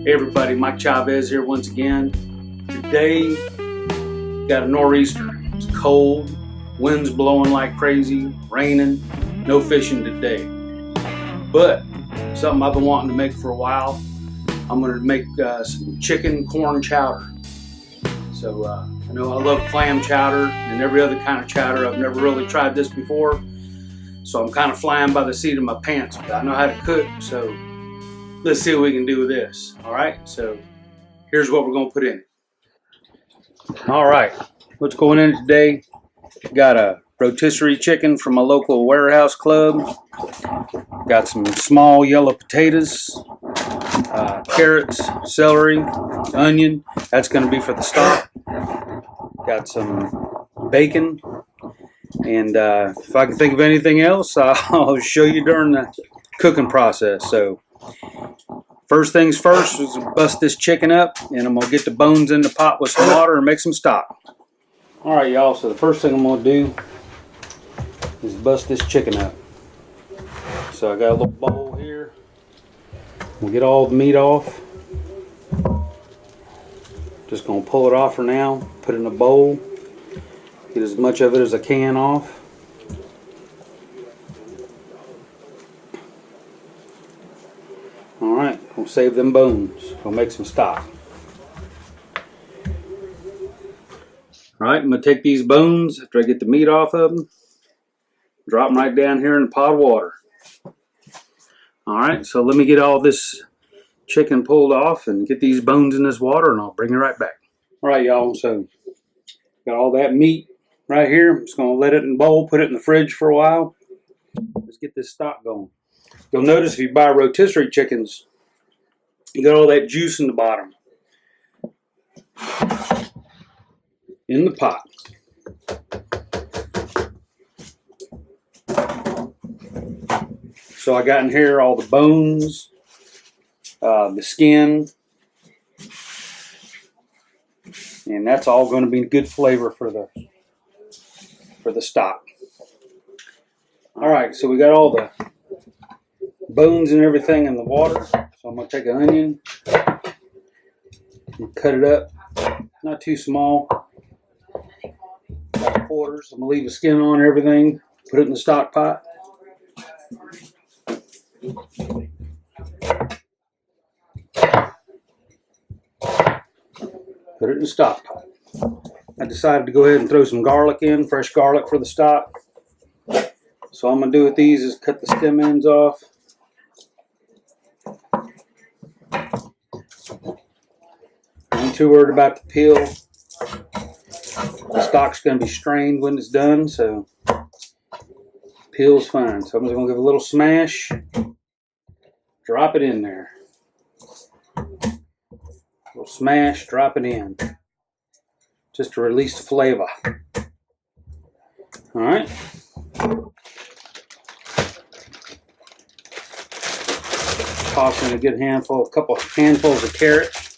Hey everybody, Mike Chavez here once again. Today, got a nor'easter. It's cold, winds blowing like crazy, raining, no fishing today. But something I've been wanting to make for a while. I'm going to make some chicken corn chowder. So I know I love clam chowder and every other kind of chowder. I've never really tried this before. So I'm kind of flying by the seat of my pants, but I know how to cook. So let's see what we can do with this. All right, so here's what we're going to put in it. All right, what's going in today? Got a rotisserie chicken from a local warehouse club. Got some small yellow potatoes, carrots, celery, onion. That's going to be for the stock. Got some bacon. And if I can think of anything else, I'll show you during the cooking process. So first things first is bust this chicken up, and I'm going to get the bones in the pot with some water and make some stock. Alright y'all, so the first thing I'm going to do is bust this chicken up. So I got a little bowl here. We'll get all the meat off. Just going to pull it off for now, put it in a bowl. Get as much of it as I can off. Alright, we'll save them bones. We'll make some stock. Alright, I'm going to take these bones after I get the meat off of them. Drop them right down here in the pot of water. Alright, so let me get all this chicken pulled off and get these bones in this water, and I'll bring it right back. Alright y'all, so got all that meat right here. I'm just going to let it in a bowl, put it in the fridge for a while. Let's get this stock going. You'll notice if you buy rotisserie chickens, you got all that juice in the bottom. In the pot. So I got in here all the bones, the skin, and that's all going to be good flavor for the stock. Alright, so we got all the bones and everything in the water. So I'm going to take an onion and cut it up, not too small, about quarters. I'm going to leave the skin on and everything, put it in the stock pot. Put it in the stock pot. I decided to go ahead and throw some garlic in, fresh garlic for the stock. So all I'm going to do with these is cut the stem ends off. I ain't too worried about the peel. The stock's going to be strained when it's done, so peel's fine. So I'm just going to give it a little smash. Drop it in there. A little smash, drop it in. Just to release the flavor. Alright. Toss in a good handful, a couple handfuls of carrots.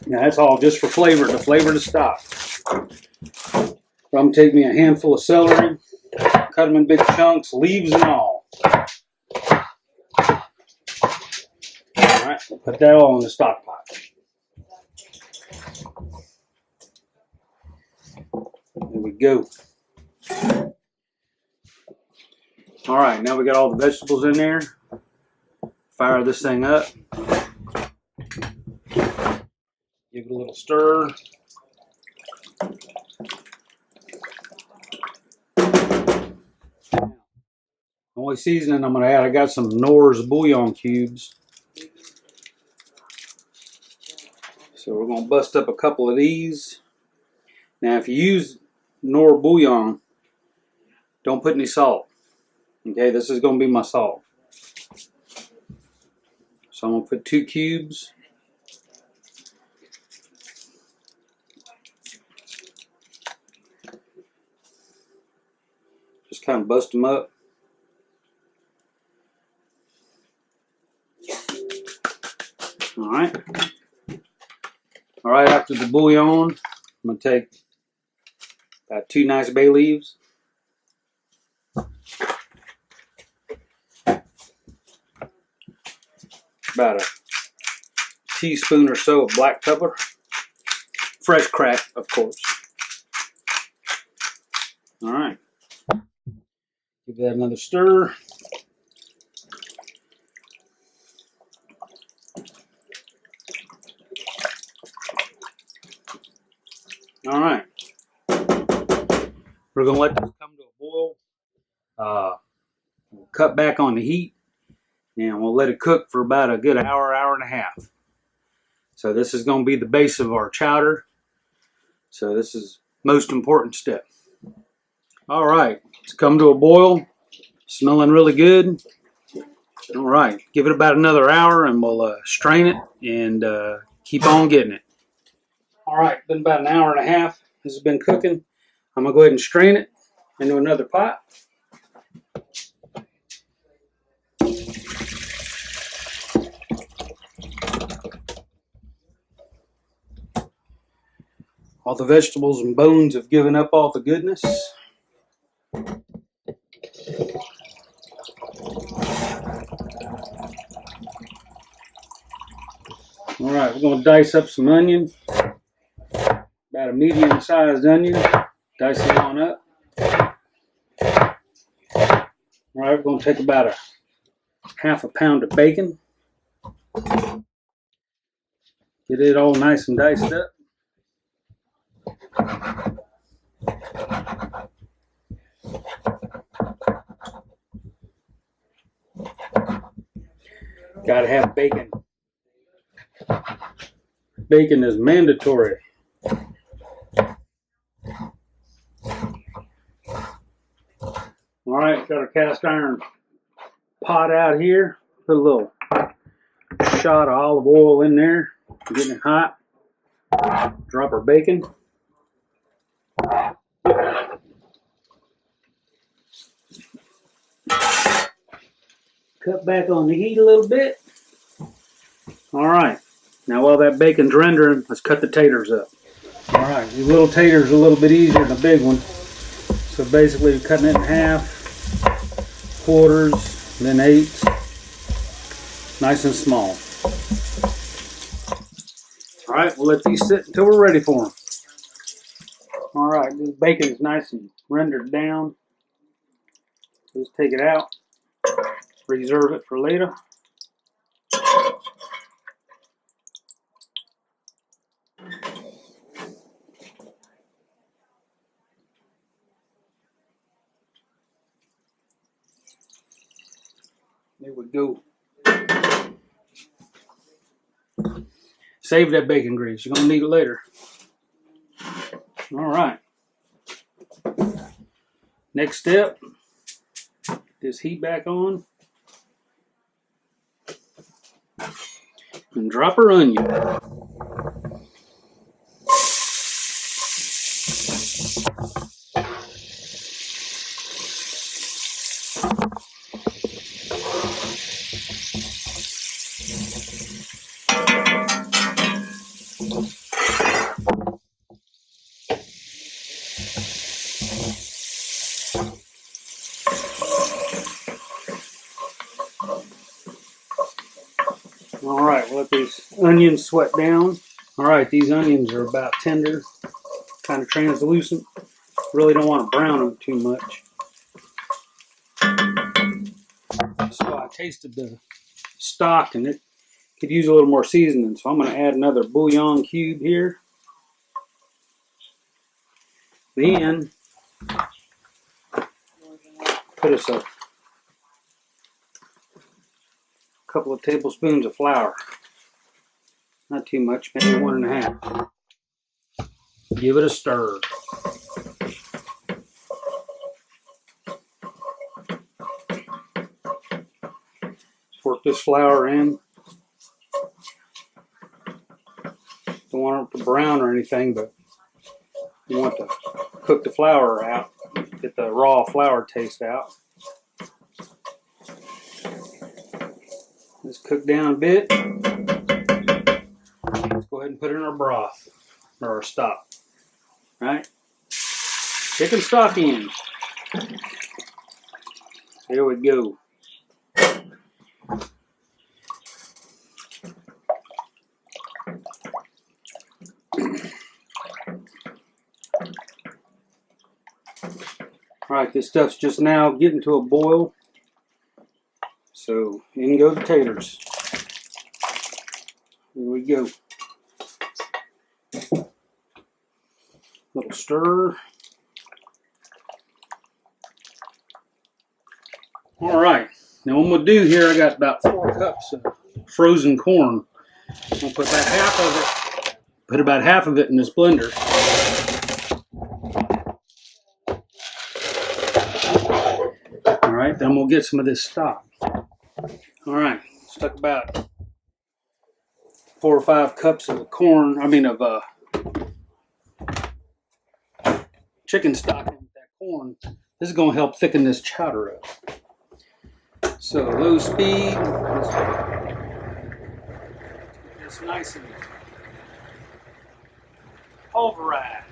Now that's all just for flavor, to flavor the stock. So I'm going to take me a handful of celery, cut them in big chunks, leaves and all. Alright, put that all in the stock pot. There we go. Alright, now we got all the vegetables in there. Fire this thing up. Give it a little stir. Only seasoning I'm going to add, I got some Knorr's bouillon cubes. So we're going to bust up a couple of these. Now if you use Knorr bouillon, don't put any salt. Okay, this is going to be my salt. So I'm going to put 2 cubes. Just kind of bust them up. Alright. Alright, after the bouillon, I'm going to take about 2 nice bay leaves. About a teaspoon or so of black pepper. Fresh cracked, of course. All right. Give that another stir. All right. We're going to let this come to a boil. We'll cut back on the heat, and we'll let it cook for about a good hour, hour and a half. So this is going to be the base of our chowder. So this is most important step. All right, it's come to a boil. Smelling really good. All right, give it about another hour, and we'll strain it and keep on getting it. All right, been about an hour and a half. This has been cooking. I'm gonna go ahead and strain it into another pot. All the vegetables and bones have given up all the goodness. All right, we're going to dice up some onion. About a medium-sized onion. Dice it on up. All right, we're going to take about a half a pound of bacon. Get it all nice and diced up. Got to have bacon. Bacon is mandatory. All right, got our cast iron pot out here. Put a little shot of olive oil in there. Getting it hot. Drop our bacon. Cut back on the heat a little bit. All right. Now while that bacon's rendering, let's cut the taters up. All right, these little taters are a little bit easier than the big one. So basically we're cutting it in half, quarters, then eighths, nice and small. All right, we'll let these sit until we're ready for them. All right, this bacon is nice and rendered down. Just take it out, reserve it for later. There we go. Save that bacon grease. You're going to need it later. All right. Next step, get this heat back on. And drop our onion. All right, we'll let these onions sweat down. All right, these onions are about tender, kind of translucent. Really don't want to brown them too much. So I tasted the stock and it could use a little more seasoning. So I'm going to add another bouillon cube here. Then put us a couple of tablespoons of flour. Not too much, maybe 1.5. Give it a stir. Work this flour in. Don't want it to brown or anything, but you want to cook the flour out, get the raw flour taste out. Let's cook down a bit. Let's go ahead and put in our broth, or our stock. Right? Chicken stock in. There we go. Alright, this stuff's just now getting to a boil. So in go the taters. Here we go. Little stir. Alright, now what I'm going to do here, I got about 4 cups of frozen corn. I'm going to put about half of it in this blender. Alright, then I'm going to get some of this stock. Alright, stuck about 4 or 5 cups of corn, of chicken stock in that corn. This is going to help thicken this chowder up. So low speed, it's nice and pulverized.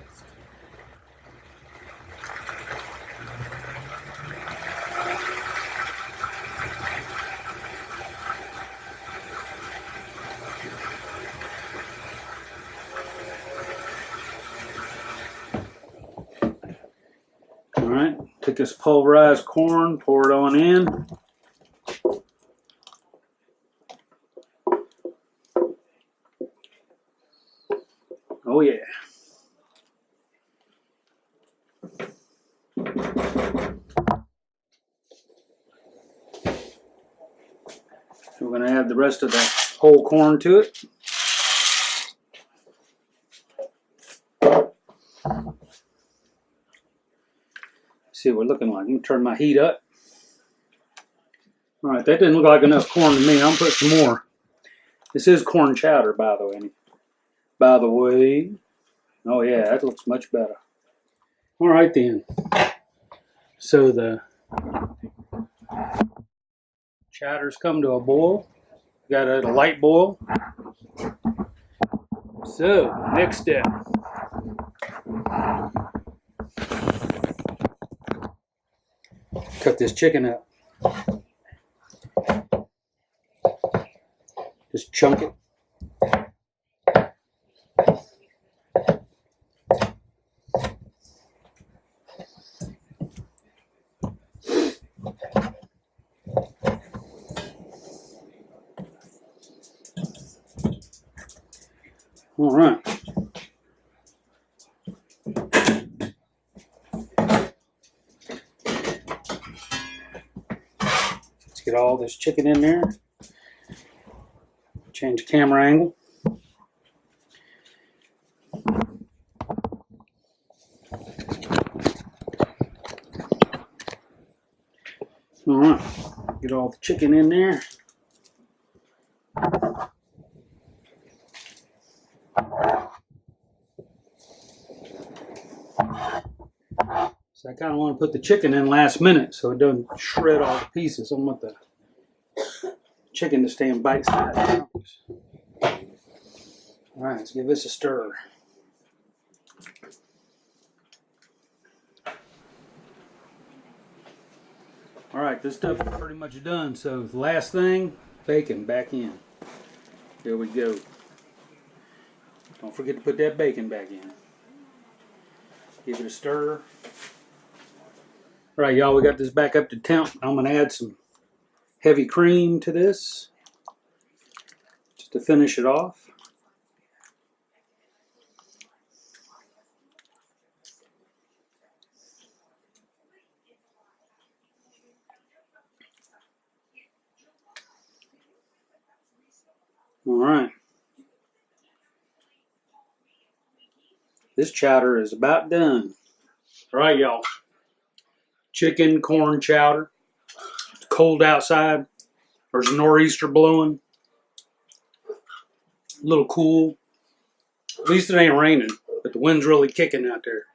All right, take this pulverized corn, pour it on in. Oh yeah. So we're going to add the rest of the whole corn to it. See what we're looking like. I'm going to turn my heat up. Alright, that didn't look like enough corn to me. I'm going to put some more. This is corn chowder, by the way. Oh yeah, that looks much better. Alright then. So the chowder's come to a boil. Got it at a light boil. So, next step. Cut this chicken up. Just chunk it. All right. Let's get all this chicken in there. Change the camera angle. All right. Get all the chicken in there. So I kind of want to put the chicken in last minute so it doesn't shred all the pieces. I want the chicken to stay in bite-sized chunks. All right, let's give this a stir. All right, this stuff is pretty much done. So the last thing, bacon back in. There we go. Don't forget to put that bacon back in. Give it a stir. All right, y'all, we got this back up to temp. I'm going to add some heavy cream to this just to finish it off. All right. This chowder is about done. All right, y'all. Chicken corn chowder. It's cold outside. There's a nor'easter blowing. A little cool. At least it ain't raining, but the wind's really kicking out there.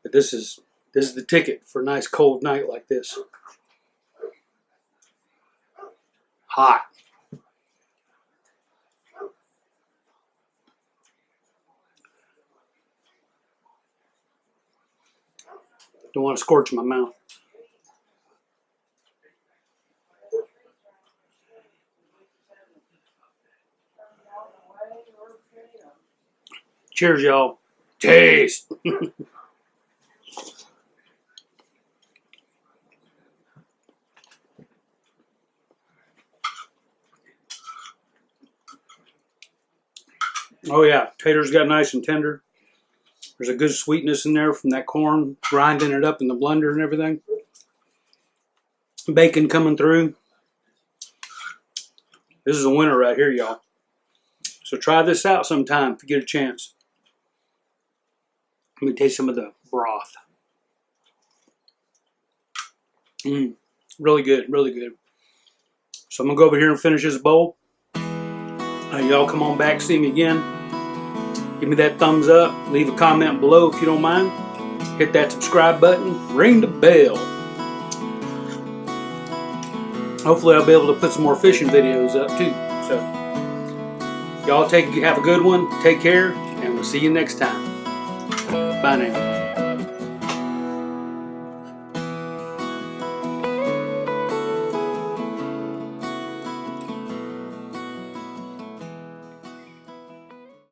But this is the ticket for a nice cold night like this. Hot. Don't want to scorch my mouth. Cheers, y'all. Taste. Oh yeah, taters got nice and tender. There's a good sweetness in there from that corn, grinding it up in the blender and everything. Bacon coming through. This is a winner right here, y'all. So try this out sometime if you get a chance. Let me taste some of the broth. Really good, really good. So I'm gonna go over here and finish this bowl. Y'all come on back, see me again. Give me that thumbs up. Leave a comment below if you don't mind. Hit that subscribe button. Ring the bell. Hopefully I'll be able to put some more fishing videos up too. So y'all have a good one. Take care, and we'll see you next time. Bye now.